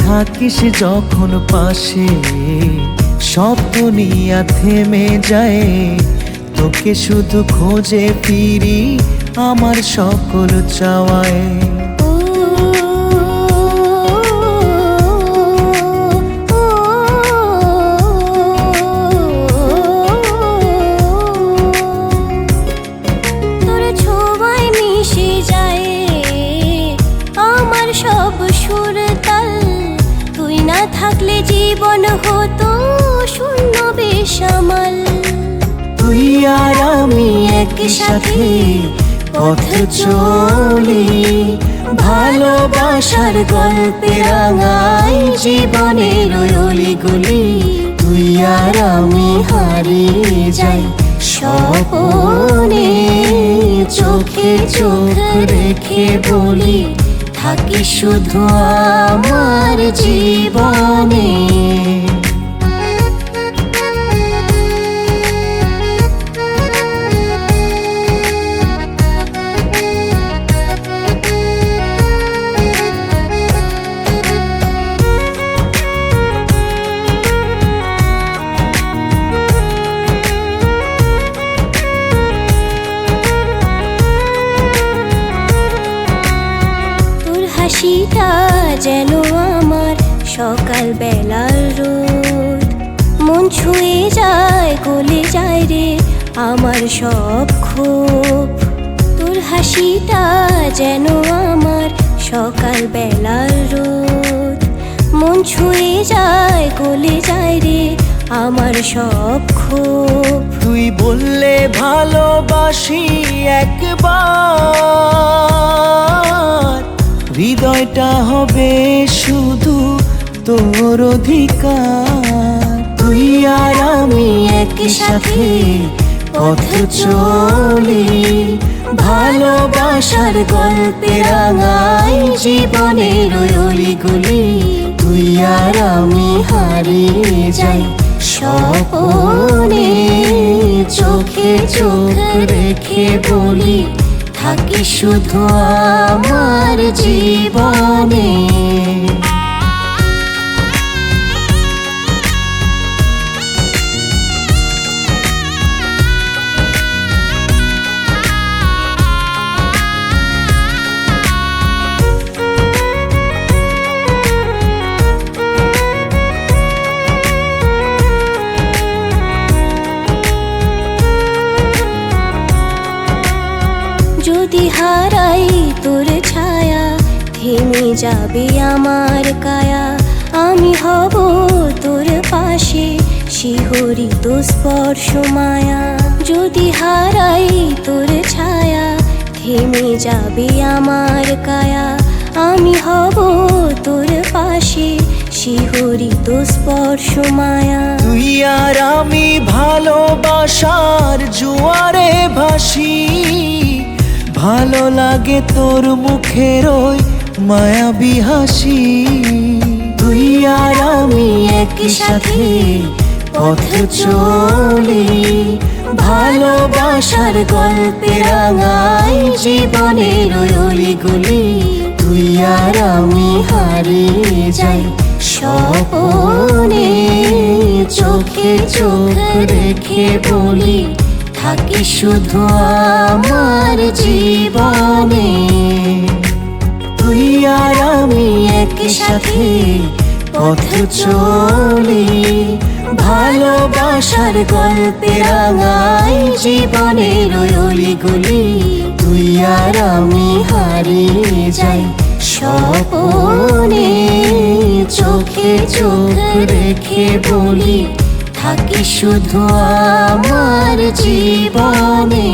থাকিস যখন পাশে, সব দুনিয়া থেমে যায়। তোকে শুধু খোঁজে ফিরি আমার সকল চাওয়ায়। থাকলে জীবন হতো শূন্য বেসামাল। তুই আর আমি একসাথে পথ চলি, ভালোবাসার গল্পে রাঙাই জীবনের অলিগলি। তুই আর আমি হারিয়ে যাই স্বপ্নে, চোখে চোখ রেখে বলি থাকি শুধু আমার জীবনে। হাসিটা যেন আমার সকাল বেলার রোদ, মন ছুঁয়ে যায় গলে যায় রে আমার সব ক্ষোভ। তোর হাসিটা যেন আমার সকাল বেলার রোদ, মন ছুঁয়ে যায় গলে যায় রে আমার সব ক্ষোভ। তুই বললে ভালোবাসি একবার, হৃদয়টা হবে শুধু তোর অধিকার। তুই আর আমি একসাথে পথ চলি, ভালোবাসার গল্পে রাঙাই জীবনের অলিগলি। তুই আর আমি হারিয়ে যাই স্বপ্নে, চোখে চোখ রেখে বলি থাকি শুধু আমার জীবনে। যদি হারাই তোর ছায়া থেমে যাবে আমার কায়া, আমি হব তোর পাশে শিহরিত স্পর্শ মায়া। যদি হারাই তোর ছায়া থেমে যাবে আমার কায়া, আমি হব তোর পাশে শিহরিত স্পর্শ মায়া। তুই আর আমি ভালোবাসার জোয়ারে ভাসি, ভালো লাগে তোর মুখের ওই মায়াবী হাসি। তুই আর আমি একসাথে পথ চলি, ভালোবাসার গল্পে রাঙাই জীবনের অলিগলি। তুই আর আমি হারিয়ে যাই স্বপ্নে, চোখে চোখ রেখে বলি থাকি শুধু আমার জীবনে। তুই আর আমি একসাথে পথ চলি, ভালোবাসার গল্পে রাঙাই জীবনের অলিগলি। তুই আর আমি হারিয়ে যাই স্বপ্নে, চোখে চোখ রেখে বলি থাকি শুধু আমার জীবনে।